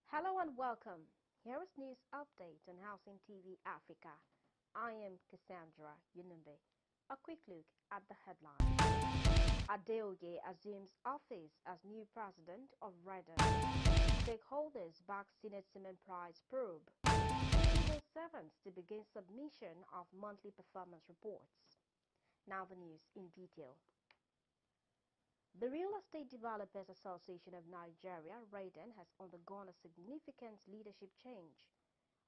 Hello and welcome. Here is news update on Housing TV Africa. I am Cassandra Yunumbe. A quick look at the headlines. Adeoye assumes office as new president of Reden. Stakeholders back Senate cement price probe. Civil servants to begin submission of monthly performance reports. Now the news in detail. The Real Estate Developers Association of Nigeria, REDEN, has undergone a significant leadership change.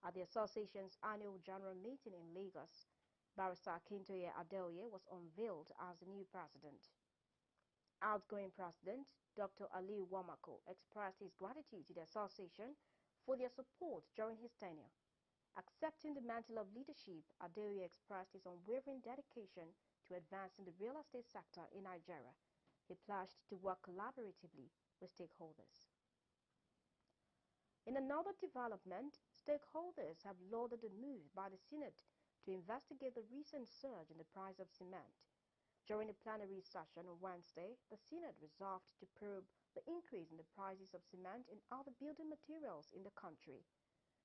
At the association's annual general meeting in Lagos, Barrister Akintoye Adeoye was unveiled as the new president. Outgoing president, Dr. Aliu Wamako, expressed his gratitude to the association for their support during his tenure. Accepting the mantle of leadership, Adeoye expressed his unwavering dedication to advancing the real estate sector in Nigeria. He pledged to work collaboratively with stakeholders. In another development, stakeholders have lauded the move by the Senate to investigate the recent surge in the price of cement. During the plenary session on Wednesday, the Senate resolved to probe the increase in the prices of cement and other building materials in the country.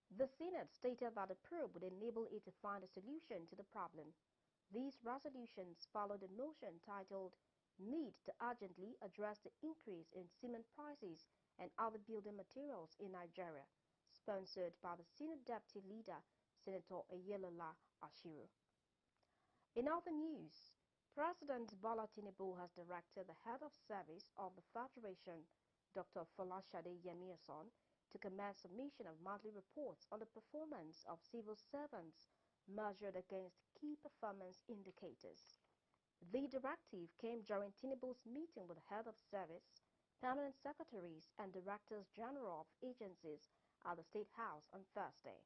The Senate stated that the probe would enable it to find a solution to the problem. These resolutions followed a motion titled Need to urgently address the increase in cement prices and other building materials in Nigeria, sponsored by the Senate Deputy Leader, Senator Ayelola Ashiru. In other news, President Bola Tinubu has directed the head of service of the Federation, Dr. Folashade Yemiason, to commence submission of monthly reports on the performance of civil servants measured against key performance indicators. The directive came during Tinubu's meeting with the head of service, permanent secretaries and directors general of agencies at the State House on Thursday.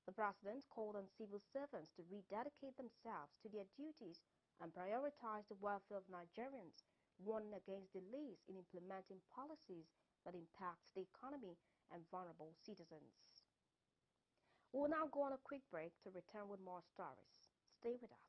The president called on civil servants to rededicate themselves to their duties and prioritize the welfare of Nigerians, warning against delays in implementing policies that impact the economy and vulnerable citizens. We'll now go on a quick break to return with more stories. Stay with us.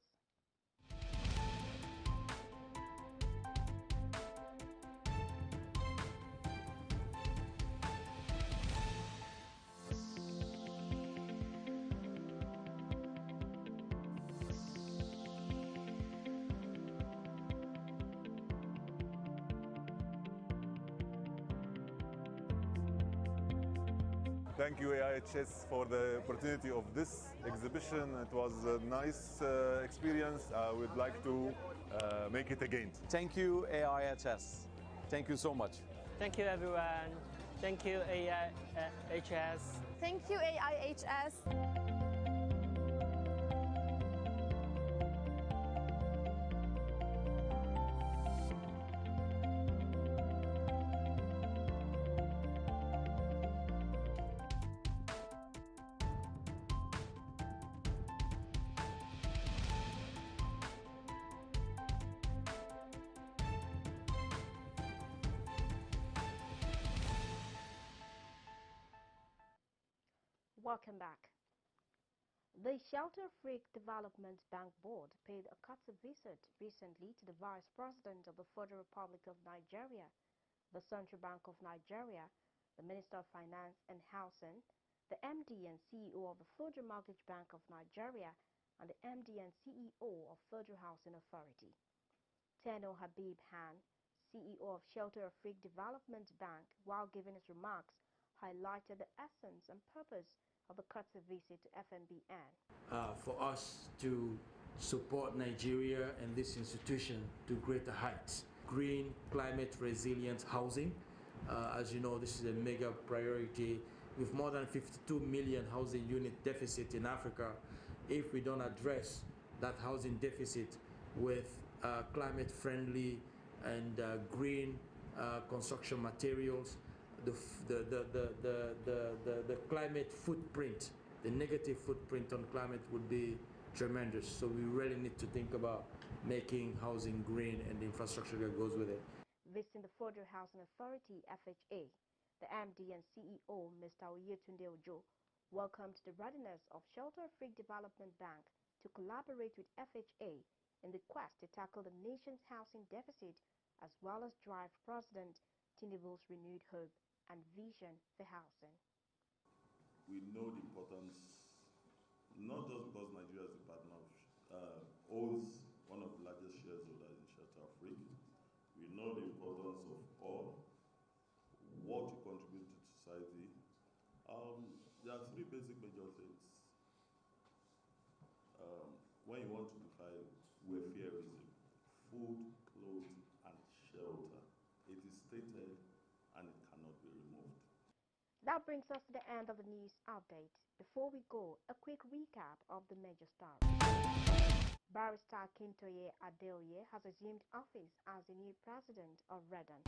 Thank you, AIHS, for the opportunity of this exhibition. It was a nice experience. I would like to make it again. Thank you, AIHS. Thank you so much. Thank you, everyone. Thank you, AIHS. Thank you, AIHS. Welcome back. The Shelter Freak Development Bank Board paid a courtesy visit recently to the Vice President of the Federal Republic of Nigeria, the Central Bank of Nigeria, the Minister of Finance and Housing, the MD and CEO of the Federal Mortgage Bank of Nigeria, and the MD and CEO of Federal Housing Authority. Teno Habib Han, CEO of Shelter Freak Development Bank, while giving his remarks, highlighted the essence and purpose of the courtesy visit to FNBN. For us to support Nigeria and this institution to greater heights. Green, climate resilient housing. As you know, this is a mega priority. With more than 52 million housing unit deficit in Africa, if we don't address that housing deficit with climate friendly and green construction materials, the climate footprint, the negative footprint on climate would be tremendous. So we really need to think about making housing green and the infrastructure that goes with it. Visiting the Federal Housing Authority, FHA, the MD and CEO, Mr. Oyetunde Ojo, welcomed the readiness of Shelter Freak Development Bank to collaborate with FHA in the quest to tackle the nation's housing deficit as well as drive President Tinubu's renewed hope and vision for housing. we know the importance, not just because Nigeria is a partner, owns one of the largest shareholders in Shelter Africa. We know the importance of oil, what you contribute to society. There are three basic major things. When you want to defy welfareism, food, clothes, and shelter. It is stated and it cannot be removed. That brings us to the end of the news update. Before we go, a quick recap of the major stories. Barrister Akintoye Adeoye has assumed office as the new president of REDAN.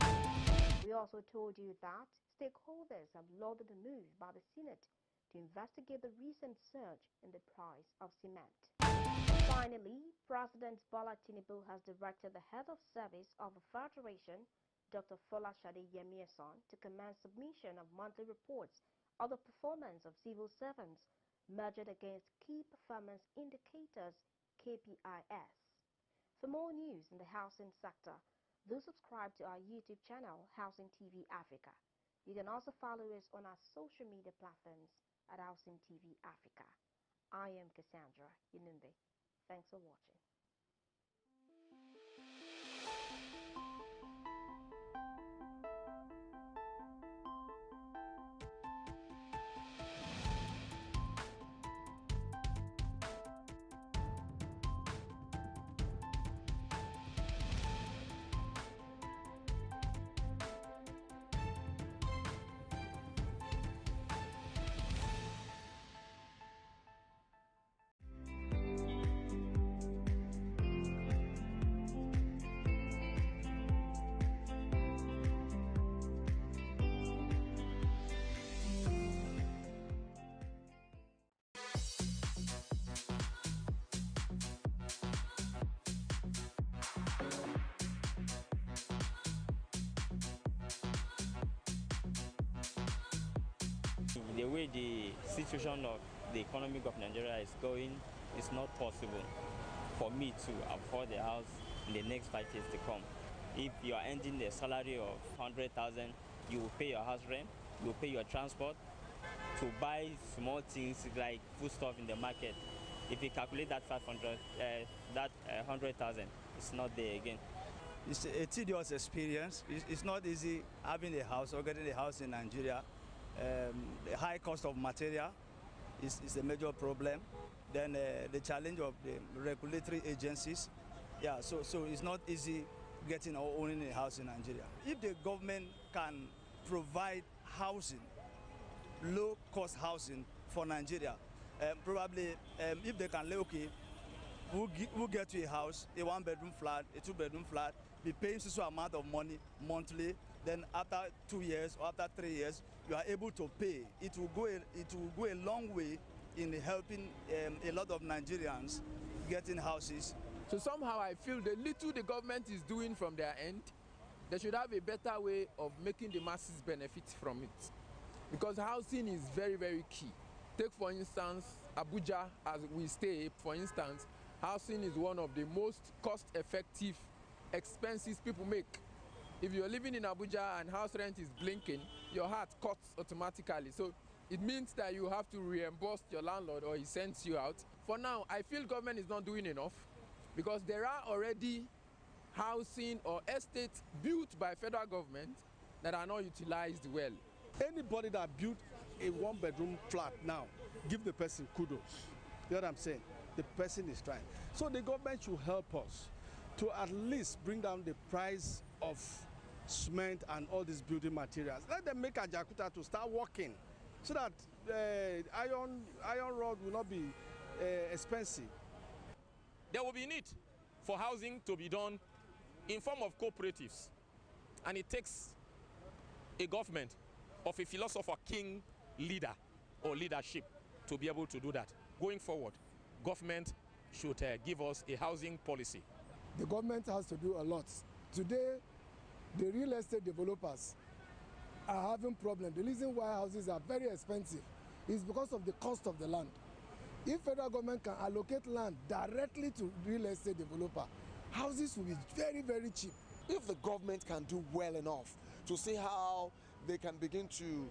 We also told you that stakeholders have lauded the move by the Senate to investigate the recent surge in the price of cement. Finally, President Bola Tinubu has directed the head of service of the Federation, Dr. Folashade Yemieson, to commence submission of monthly reports of the performance of civil servants measured against Key Performance Indicators, KPIs. For more news in the housing sector, do subscribe to our YouTube channel, Housing TV Africa. You can also follow us on our social media platforms at Housing TV Africa. I am Cassandra Yinumbe. Thanks for watching. The way the situation of the economy of Nigeria is going, it's not possible for me to afford a house in the next 5 years to come. If you are earning a salary of 100,000, you will pay your house rent, you will pay your transport, to buy small things like foodstuff in the market. If you calculate that 100,000, it's not there again. It's a tedious experience. It's not easy having a house or getting a house in Nigeria. The high cost of material is a major problem. Then the challenge of the regulatory agencies. Yeah, so it's not easy getting or owning a house in Nigeria. If the government can provide housing, low-cost housing for Nigeria, probably if they can, okay, we'll get to a house, a one-bedroom flat, a two-bedroom flat, be paying so amount of money monthly. Then after 2 years or after 3 years, you are able to pay. It will go a long way in helping a lot of Nigerians getting houses. So somehow I feel the little the government is doing from their end, they should have a better way of making the masses benefit from it. Because housing is very, very key. Take for instance, Abuja, as we stay, for instance, housing is one of the most cost-effective expenses people make. If you're living in Abuja and house rent is blinking, your heart cuts automatically. So it means that you have to reimburse your landlord or he sends you out. For now, I feel government is not doing enough because there are already housing or estates built by federal government that are not utilized well. Anybody that built a one-bedroom flat now, give the person kudos. You know what I'm saying? The person is trying. So the government should help us to at least bring down the price of cement and all these building materials. Let them make Ajakuta to start working so that iron rod will not be expensive. There will be need for housing to be done in form of cooperatives, and it takes a government of a philosopher king leader or leadership to be able to do that. Going forward, government should give us a housing policy. The government has to do a lot. Today, the real estate developers are having problems. The reason why houses are very expensive is because of the cost of the land. If federal government can allocate land directly to real estate developer, houses will be very, very cheap. If the government can do well enough to see how they can begin to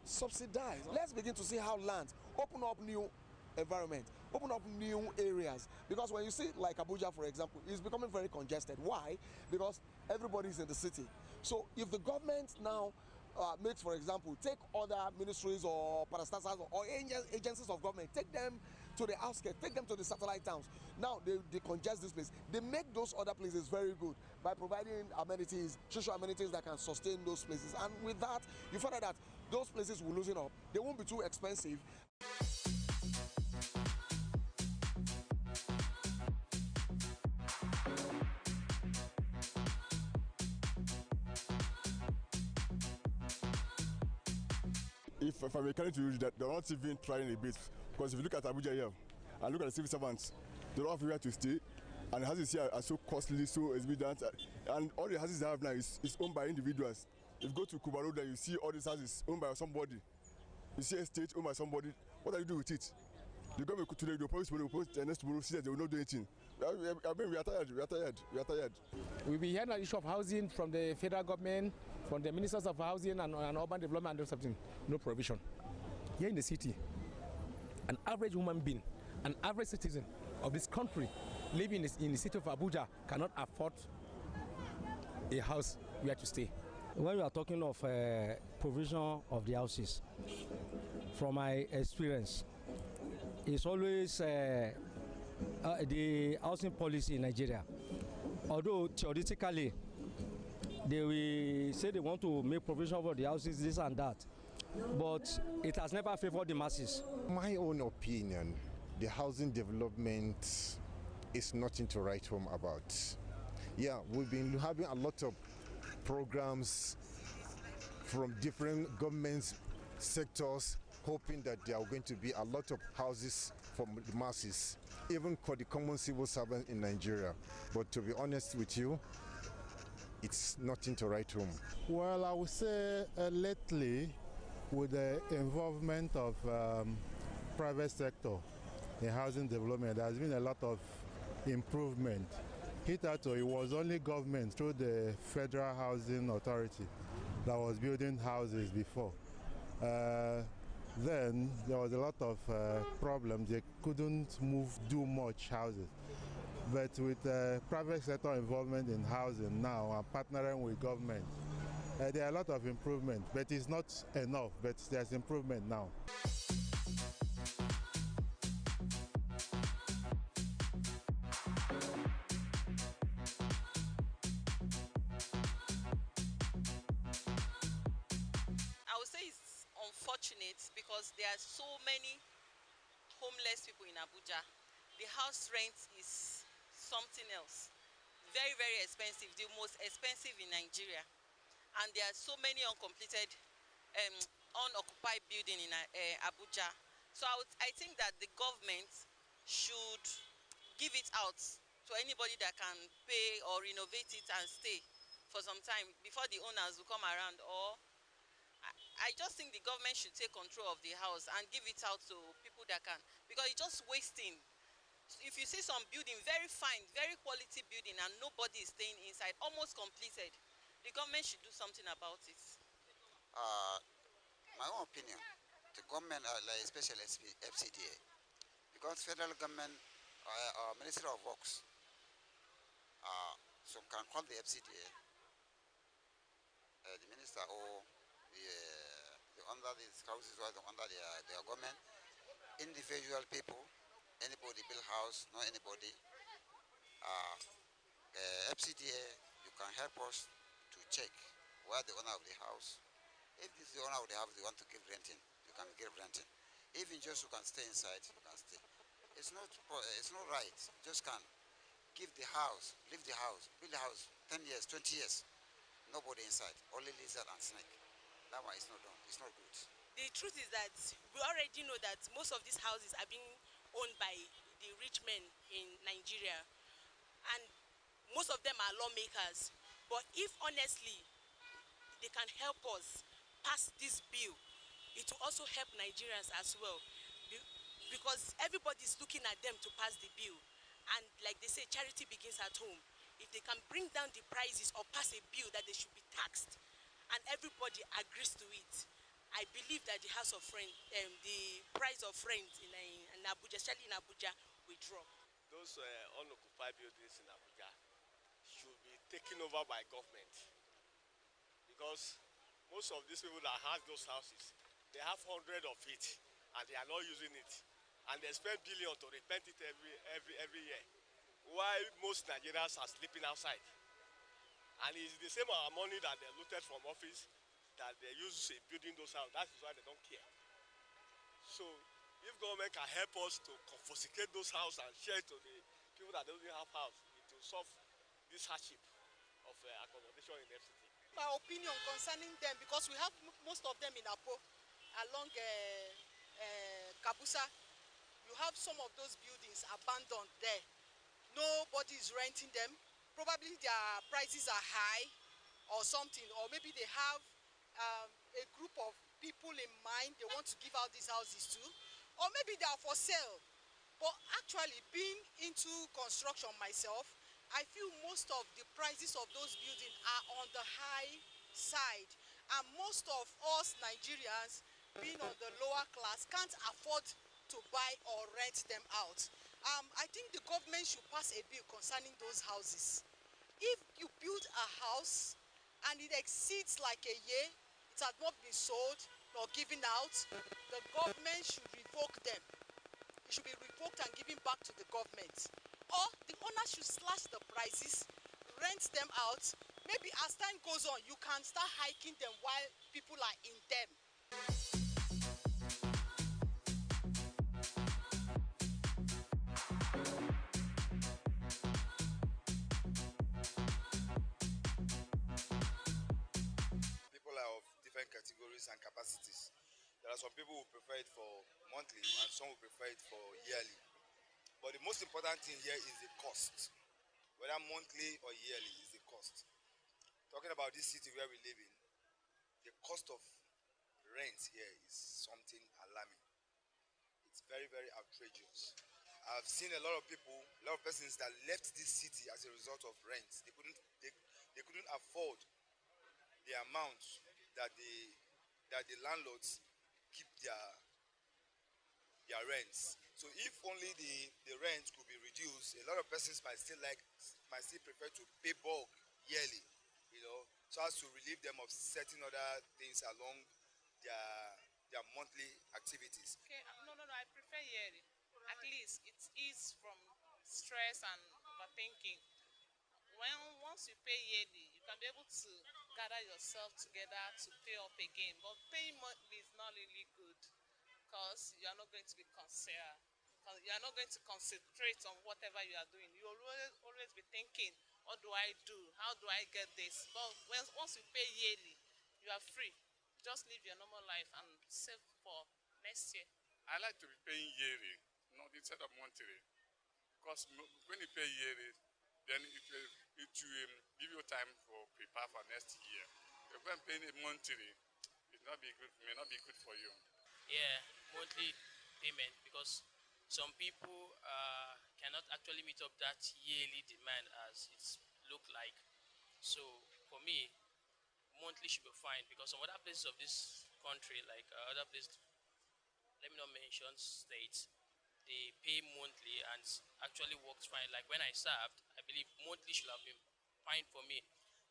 subsidize. Let's begin to see how land open up new environment, open up new areas. Because when you see like Abuja, for example, it's becoming very congested. Why? Because everybody's in the city. So if the government now makes, for example, take other ministries or parastatals or agencies of government, take them to the outskirts, take them to the satellite towns. Now they congest this place. They make those other places very good by providing amenities, social amenities that can sustain those places. And with that, you find out that those places will loosen up. They won't be too expensive. If I'm encouraging to you that they're not even trying a bit, because if you look at Abuja here and look at the civil servants, they don't have anywhere to stay, and the houses here are so costly, so expensive, and all the houses they have now is owned by individuals. If you go to Kuba Road, you see all these houses owned by somebody. You see a state owned by somebody. What do you do with it? The government today, the police will post the next tomorrow, see that they will not do anything. I mean, we are tired. We'll be hearing an issue of housing from the federal government, from the ministers of housing and urban development and something. No provision. Here in the city, an average human being, an average citizen of this country living in the city of Abuja cannot afford a house where to stay. When we are talking of provision of the houses, from my experience, it's always the housing policy in Nigeria. Although theoretically, they will say they want to make provision for the houses, this and that, but it has never favored the masses. My own opinion, the housing development is nothing to write home about. Yeah, we've been having a lot of programs from different government sectors, hoping that there are going to be a lot of houses for the masses, even for the common civil servants in Nigeria. But to be honest with you, it's nothing to write home. Well, I would say lately, with the involvement of private sector in housing development, there has been a lot of improvement. Hitherto, it was only government through the Federal Housing Authority that was building houses before. Then there was a lot of problems. They couldn't do much houses. But with private sector involvement in housing now and partnering with government, there are a lot of improvement, but it's not enough, but there's improvement now. I would say it's unfortunate because there are so many homeless people in Abuja. The house rent is something else. Very, very expensive, the most expensive in Nigeria. And there are so many uncompleted, unoccupied buildings in Abuja. So I think that the government should give it out to anybody that can pay or renovate it and stay for some time before the owners will come around. Or I just think the government should take control of the house and give it out to people that can, because it's just wasting. If you see some building, very fine, very quality building, and nobody is staying inside, almost completed, the government should do something about it. My own opinion, the government, especially FCDA, because federal government or Ministry of Works, so can call the FCDA, the minister or the under these houses or the under their government, individual people. Anybody build house, not anybody. FCDA, you can help us to check where the owner of the house. If this is the owner of the house, they want to give renting, you can give renting. Even just you can stay inside, you can stay. It's not right. Just can give the house, leave the house, build the house, 10 years, 20 years, nobody inside, only lizard and snake. That one is not done. It's not good. The truth is that we already know that most of these houses are being owned by the rich men in Nigeria, and most of them are lawmakers. But if honestly they can help us pass this bill, it will also help Nigerians as well, because everybody is looking at them to pass the bill. And like they say, charity begins at home. If they can bring down the prices or pass a bill that they should be taxed, and everybody agrees to it, I believe that the House of Rent, the price of rent in Abuja, especially in Abuja, will drop. Those unoccupied buildings in Abuja should be taken over by government, because most of these people that have those houses, they have hundreds of it and they are not using it, and they spend billions to repaint it every year, while most Nigerians are sleeping outside. And it's the same amount of money that they looted from office that they use in building those houses. That is why they don't care. So if government can help us to confiscate those houses and share it to the people that don't have house, it will solve this hardship of accommodation in FCT. My opinion concerning them, because we have most of them in Apo, along Kabusa, you have some of those buildings abandoned there. Nobody is renting them. Probably their prices are high or something, or maybe they have a group of people in mind they want to give out these houses to, or maybe they are for sale. But actually, being into construction myself, I feel most of the prices of those buildings are on the high side, and most of us Nigerians, being on the lower class, can't afford to buy or rent them out. I think the government should pass a bill concerning those houses. If you build a house and it exceeds like a year, it has not been sold nor given out, the government should revoke them. It should be revoked and given back to the government. Or the owner should slash the prices, rent them out. Maybe as time goes on, you can start hiking them while people are in them. Categories and capacities. There are some people who prefer it for monthly and some who prefer it for yearly. But the most important thing here is the cost. Whether monthly or yearly is the cost. Talking about this city where we live in, the cost of rent here is something alarming. It's very, very outrageous. I've seen a lot of people, a lot of persons that left this city as a result of rent. They couldn't afford the amount that the landlords keep their rents. So if only the rent could be reduced, a lot of persons might still prefer to pay bulk yearly, so as to relieve them of certain other things along their monthly activities. Okay, no, I prefer yearly. At least it is from stress and overthinking. Once you pay yearly, you can be able to gather yourself together to pay up again. But paying monthly is not really good, because you are not going to be concerned. You are not going to concentrate on whatever you are doing. You will always be thinking, what do I do? How do I get this? But once you pay yearly, you are free. Just live your normal life and save for next year. I like to be paying yearly, not instead of monthly. Because when you pay yearly, then it will give you time for prepare for next year. If I'm paying it monthly, it may not be good for you. Yeah, monthly payment, because some people cannot actually meet up that yearly demand as it's look like. So for me, monthly should be fine, because some other places of this country, like other places, let me not mention states, they pay monthly and actually works fine. Like when I served, I believe monthly should have been fine for me.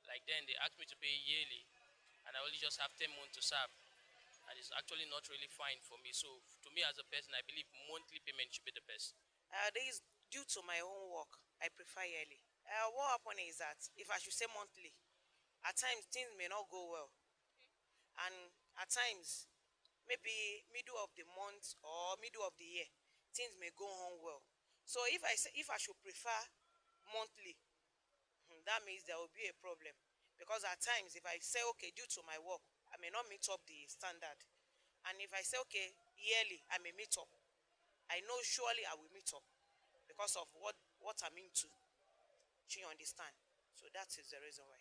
Like then they asked me to pay yearly, and I only just have 10 months to serve, and it's actually not really fine for me. So to me as a person, I believe monthly payment should be the best. This is due to my own work. I prefer yearly. What happened is that if I should say monthly, at times things may not go well, and at times maybe middle of the month or middle of the year, things may go on well. So if I should prefer monthly, that means there will be a problem, because at times if I say okay, due to my work, I may not meet up the standard, and if I say okay, yearly, I may meet up. I know surely I will meet up because of what I'm into. Do you understand? So that is the reason why.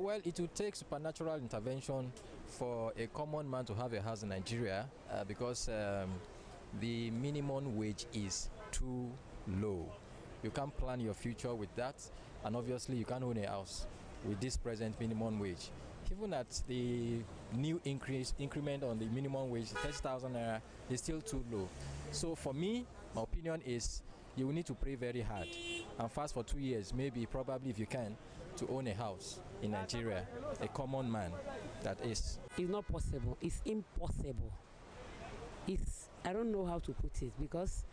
Well, it will take supernatural intervention for a common man to have a house in Nigeria because the minimum wage is too low. You can't plan your future with that, and obviously you can't own a house with this present minimum wage. Even at the new increment on the minimum wage, 30,000 naira is still too low. So for me, my opinion is you will need to pray very hard and fast for 2 years, maybe, probably if you can, to own a house in Nigeria, a common man, that is. It's not possible. It's impossible. I don't know how to put it, because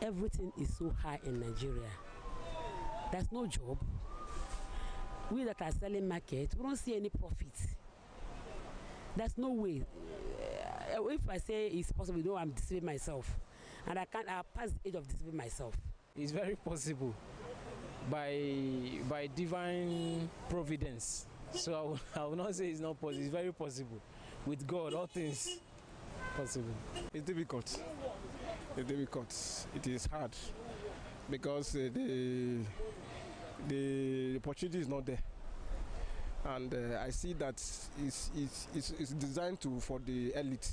everything is so high in Nigeria. There's no job. We that are selling market, we don't see any profit. There's no way. If I say it's possible, no, I'm deceiving myself. And I pass the age of deceiving myself. It's very possible by divine providence. So I will not say it's not possible. It's very possible. With God, all things possible. It's difficult. It's difficult. It is hard because the opportunity is not there. And I see that it's designed for the elite.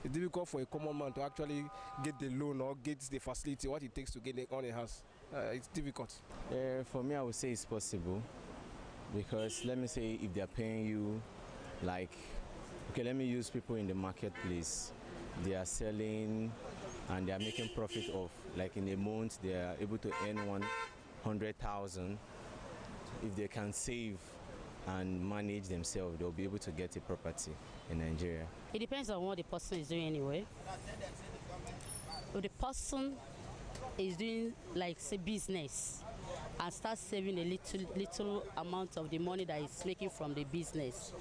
It's difficult for a common man to actually get the loan or get the facility, what it takes to get on a house. It's difficult. For me, I would say it's possible, because let me say if they're paying you, like, okay, let me use people in the marketplace. They are selling and they are making profit of, like, in a month they are able to earn 100,000. If they can save and manage themselves, they'll be able to get a property in Nigeria. It depends on what the person is doing anyway. If the person is doing, like, say, business and start saving a little amount of the money that he's making from the business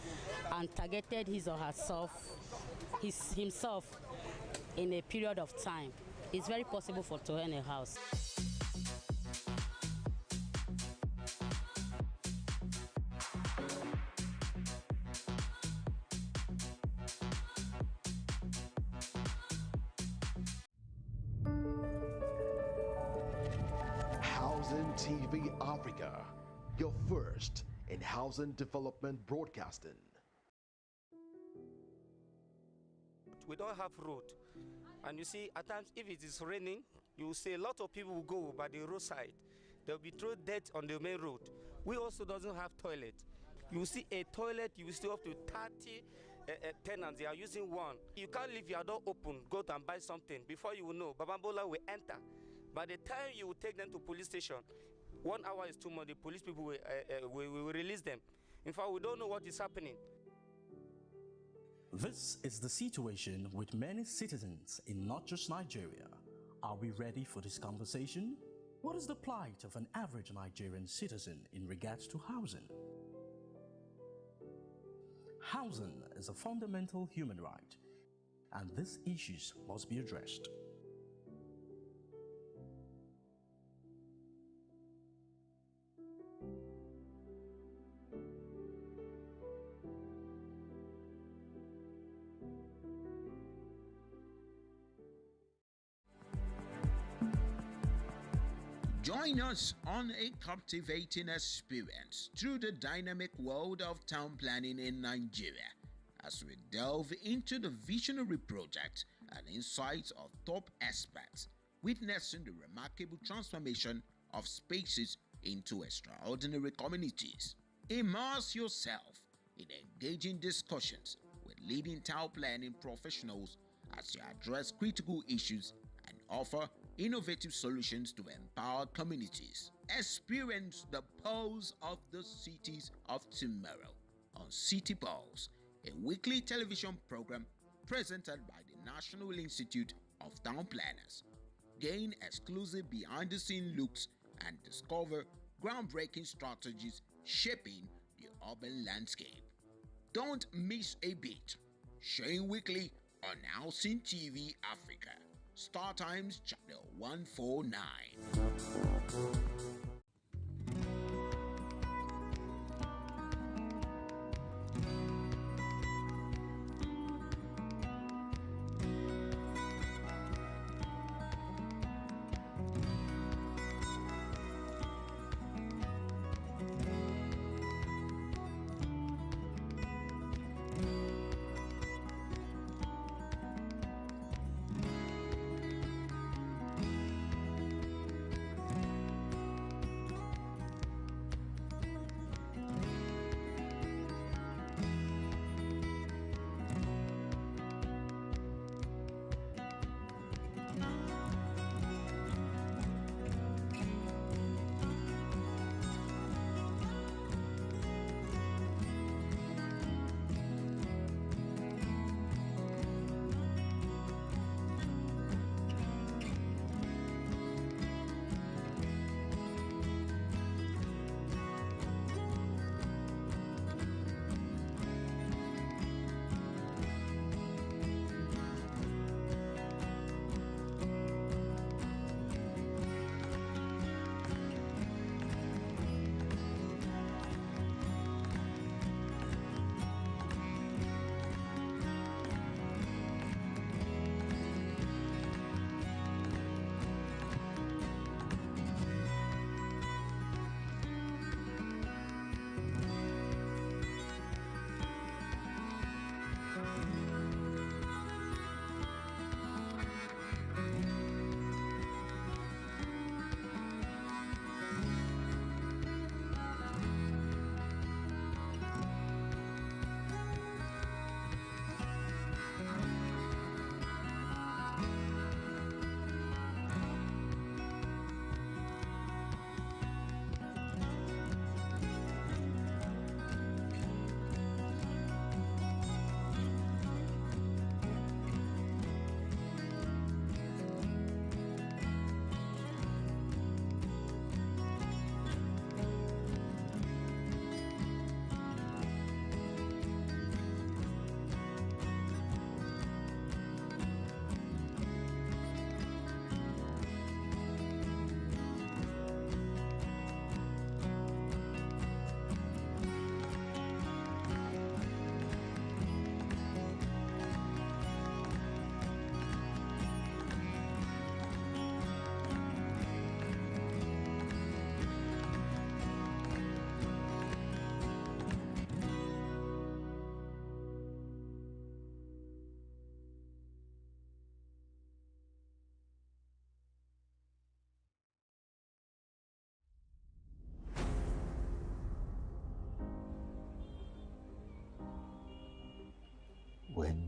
and targeted his or herself, himself in a period of time, it's very possible to earn a house. Housing TV Africa, your first in housing development broadcasting. We don't have road, and you see, at times if it is raining, you will see a lot of people will go by the roadside. They'll be thrown dirt on the main road. We also doesn't have toilet. You will see a toilet, you will still have to 30 tenants, they are using one. You can't leave your door open, go out and buy something. Before you will know, Babambola will enter. By the time you will take them to police station, 1 hour is too much. The police people will release them. In fact, we don't know what is happening. This is the situation with many citizens in not just Nigeria. Are we ready for this conversation? What is the plight of an average Nigerian citizen in regards to housing? Housing is a fundamental human right, and these issues must be addressed. Join us on a captivating experience through the dynamic world of town planning in Nigeria as we delve into the visionary projects and insights of top experts, witnessing the remarkable transformation of spaces into extraordinary communities. Immerse yourself in engaging discussions with leading town planning professionals as you address critical issues and offer innovative solutions to empower communities. Experience the pulse of the cities of tomorrow on City Pulse, a weekly television program presented by the National Institute of Town Planners. Gain exclusive behind-the-scene looks and discover groundbreaking strategies shaping the urban landscape. Don't miss a beat. Showing weekly on Housing TV Africa. Star Times Channel 149.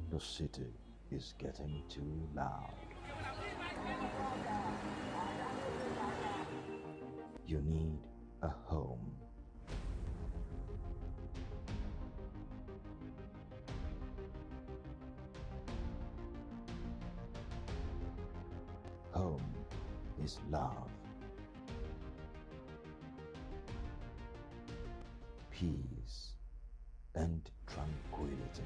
The city is getting too loud. You need a home. Home is love, peace, and tranquility.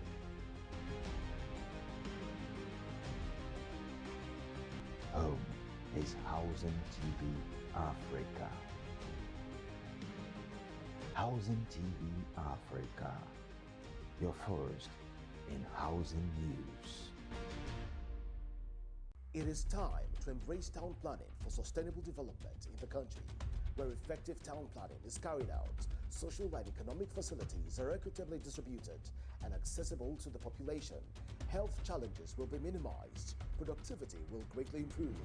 Home is Housing TV Africa. Housing TV Africa, your first in housing news. It is time to embrace town planning for sustainable development in the country, where effective town planning is carried out. Social and economic facilities are equitably distributed and accessible to the population. Health challenges will be minimized, productivity will greatly improve,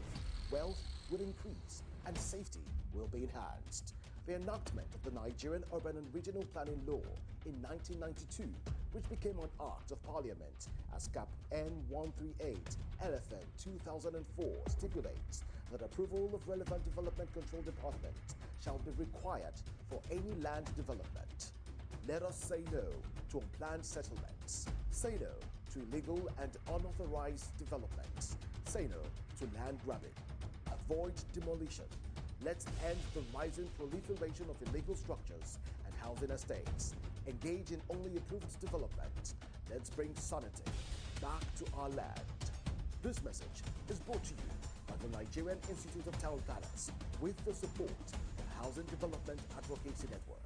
wealth will increase, and safety will be enhanced. The enactment of the Nigerian Urban and Regional Planning Law in 1992, which became an Act of Parliament as Cap N138 LFN 2004, stipulates that approval of relevant development control department shall be required for any land development. Let us say no to unplanned settlements. Say no to illegal and unauthorized developments. Say no to land grabbing. Avoid demolition. Let's end the rising proliferation of illegal structures and housing estates. Engage in only approved development. Let's bring sanity back to our land. This message is brought to you by the Nigerian Institute of Town Planners with the support of the Housing Development Advocacy Network.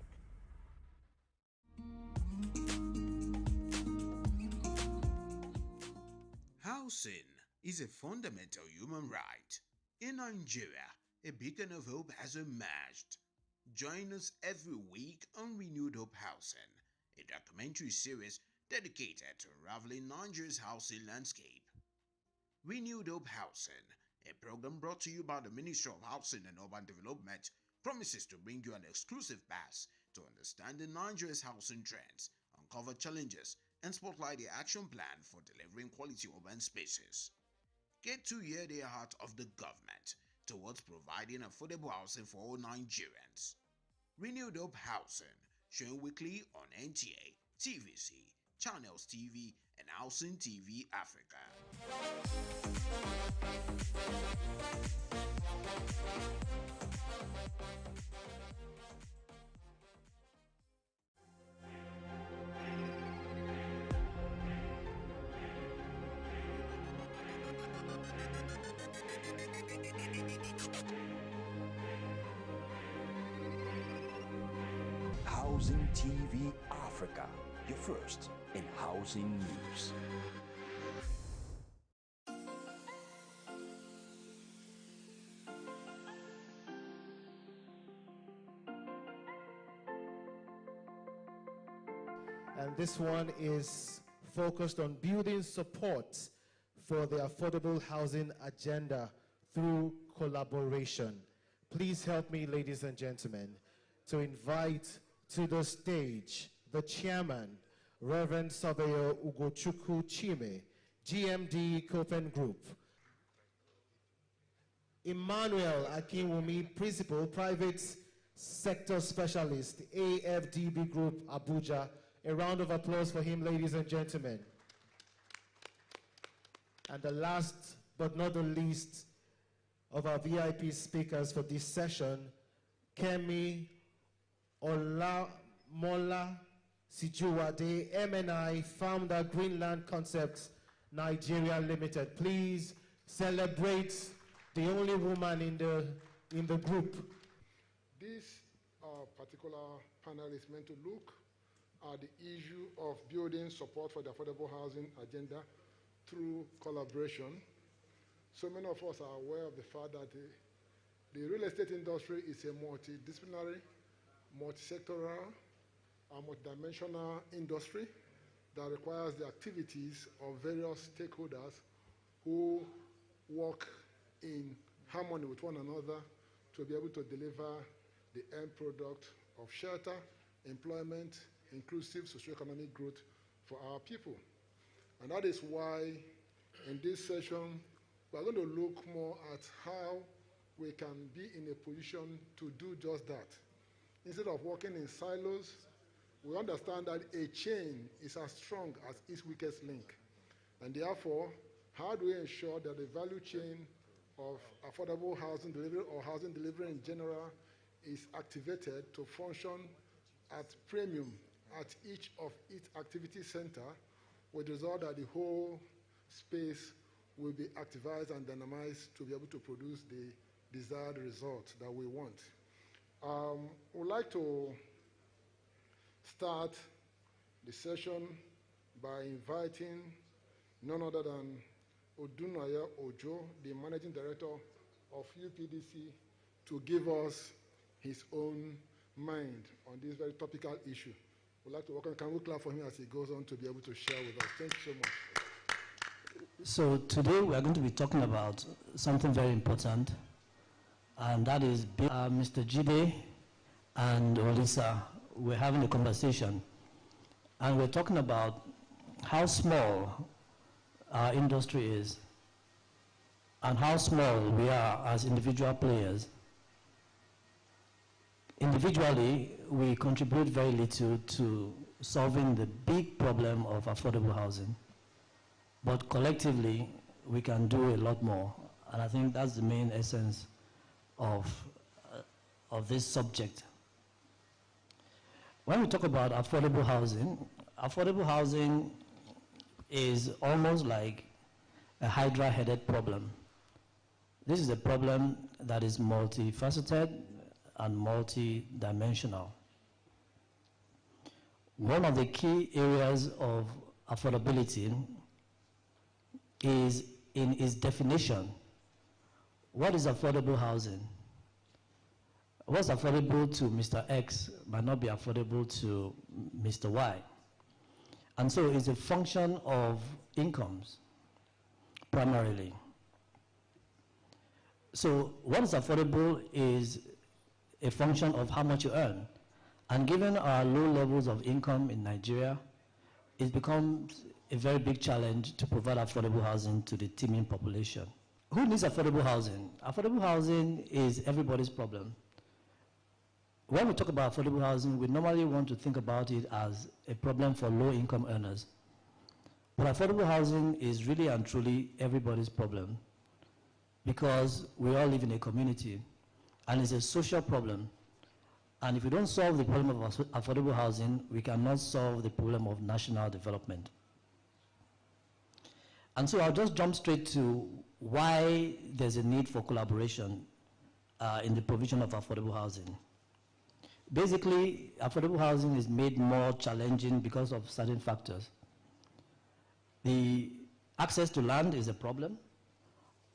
Housing is a fundamental human right. In Nigeria, a beacon of hope has emerged. Join us every week on Renewed Hope Housing, a documentary series dedicated to unraveling Nigeria's housing landscape. Renewed Hope Housing, a program brought to you by the Ministry of Housing and Urban Development, promises to bring you an exclusive pass to understanding Nigeria's housing trends, uncover challenges, and spotlight the action plan for delivering quality urban spaces. Get to hear the heart of the government towards providing affordable housing for all Nigerians. Renewed Hope Housing, showing weekly on NTA, TVC, Channels TV, and Housing TV Africa. Housing TV Africa, your first in housing news. And this one is focused on building support for the affordable housing agenda through collaboration. Please help me, ladies and gentlemen, to invite to the stage the chairman, Reverend Surveyor Ugochukwu Chime, GMD Copen Group, Emmanuel Akinwumi, Principal, Private Sector Specialist, AFDB Group, Abuja. A round of applause for him, ladies and gentlemen. And the last but not the least of our VIP speakers for this session, Kemi Olamola Sijuwade, MNI, founder, Greenland Concepts, Nigeria Limited. Please celebrate the only woman in the group. This particular panel is meant to look at the issue of building support for the affordable housing agenda through collaboration. So many of us are aware of the fact that the real estate industry is a multidisciplinary, multi-sectoral, and multidimensional industry that requires the activities of various stakeholders who work in harmony with one another to be able to deliver the end product of shelter, employment, inclusive socioeconomic growth for our people. And that is why in this session, we're going to look more at how we can be in a position to do just that. Instead of working in silos, we understand that a chain is as strong as its weakest link. And therefore, how do we ensure that the value chain of affordable housing delivery or housing delivery in general is activated to function at premium at each of its activity center, with the result that the whole space will be activized and dynamized to be able to produce the desired result that we want. We'd like to start the session by inviting none other than Odunaya Ojo, the Managing Director of UPDC, to give us his own mind on this very topical issue. We'd like to welcome, can we clap for him as he goes on to be able to share with us? Thank you so much. So today we are going to be talking about something very important, and that is Mr. Jide and Olisa. We're having a conversation, and we're talking about how small our industry is and how small we are as individual players. Individually, we contribute very little to solving the big problem of affordable housing, but collectively, we can do a lot more. And I think that's the main essence of this subject. When we talk about affordable housing is almost like a hydra-headed problem. This is a problem that is multifaceted and multi-dimensional. One of the key areas of affordability is in its definition. What is affordable housing? What's affordable to Mr. X might not be affordable to Mr. Y. And so it's a function of incomes, primarily. So what is affordable is a function of how much you earn. And given our low levels of income in Nigeria, it becomes a very big challenge to provide affordable housing to the teeming population. Who needs affordable housing? Affordable housing is everybody's problem. When we talk about affordable housing, we normally want to think about it as a problem for low-income earners. But affordable housing is really and truly everybody's problem, because we all live in a community, and it's a social problem. And if we don't solve the problem of affordable housing, we cannot solve the problem of national development. And so I'll just jump straight to why there's a need for collaboration in the provision of affordable housing. Basically, affordable housing is made more challenging because of certain factors. The access to land is a problem,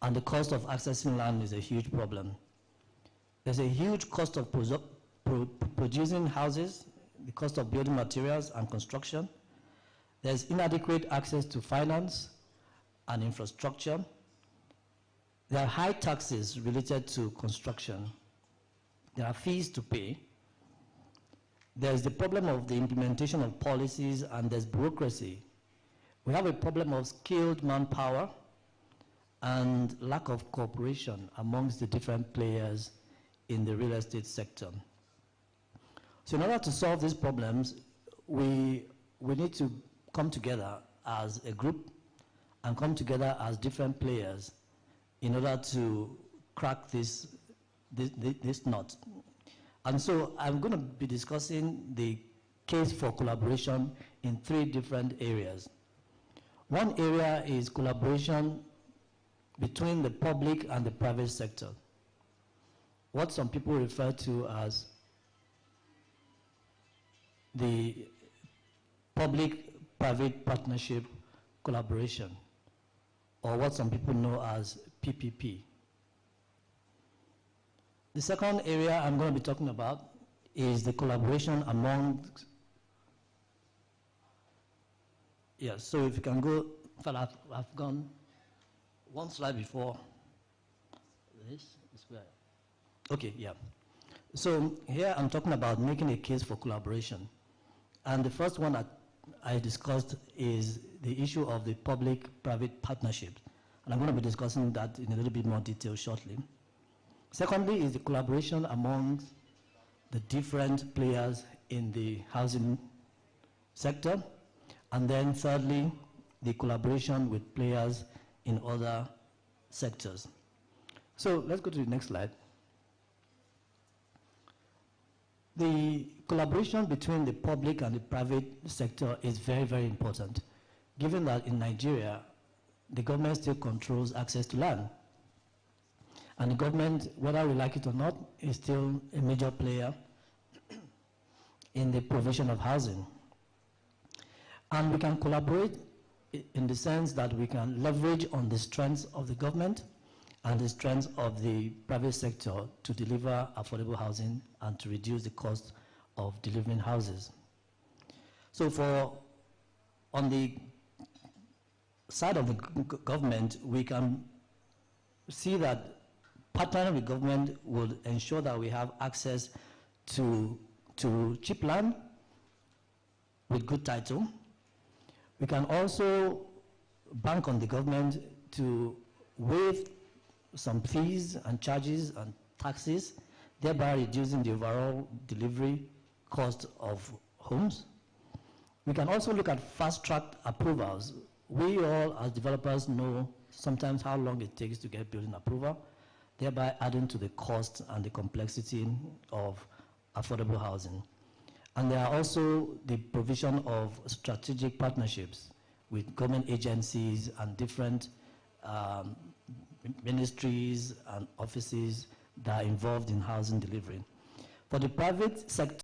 and the cost of accessing land is a huge problem. There's a huge cost of producing houses, the cost of building materials and construction. There's inadequate access to finance and infrastructure. There are high taxes related to construction. There are fees to pay. There's the problem of the implementation of policies, and there's bureaucracy. We have a problem of skilled manpower and lack of cooperation amongst the different players in the real estate sector. So in order to solve these problems, we need to come together as a group and come together as different players in order to crack this nut. And so I'm going to be discussing the case for collaboration in 3 different areas. One area is collaboration between the public and the private sector, what some people refer to as the public-private partnership collaboration, or what some people know as PPP. The second area I'm going to be talking about is the collaboration among, so if you can go, I've gone one slide before this. Okay, yeah. So here I'm talking about making a case for collaboration. And the first one I discussed is the issue of the public-private partnership. And I'm going to be discussing that in a little bit more detail shortly. Secondly is the collaboration among the different players in the housing sector. And then thirdly, the collaboration with players in other sectors. So let's go to the next slide. The collaboration between the public and the private sector is very, very important, given that in Nigeria, the government still controls access to land. And the government, whether we like it or not, is still a major player in the provision of housing. And we can collaborate in the sense that we can leverage on the strengths of the government and the strengths of the private sector to deliver affordable housing and to reduce the cost of delivering houses. So on the side of the government, we can see that partnering with government will ensure that we have access to cheap land with good title. We can also bank on the government to waive some fees and charges and taxes, thereby reducing the overall delivery cost of homes. We can also look at fast-track approvals. We all, as developers, know sometimes how long it takes to get building approval, thereby adding to the cost and the complexity of affordable housing. And there are also the provision of strategic partnerships with government agencies and different ministries and offices that are involved in housing delivery. For the private sector,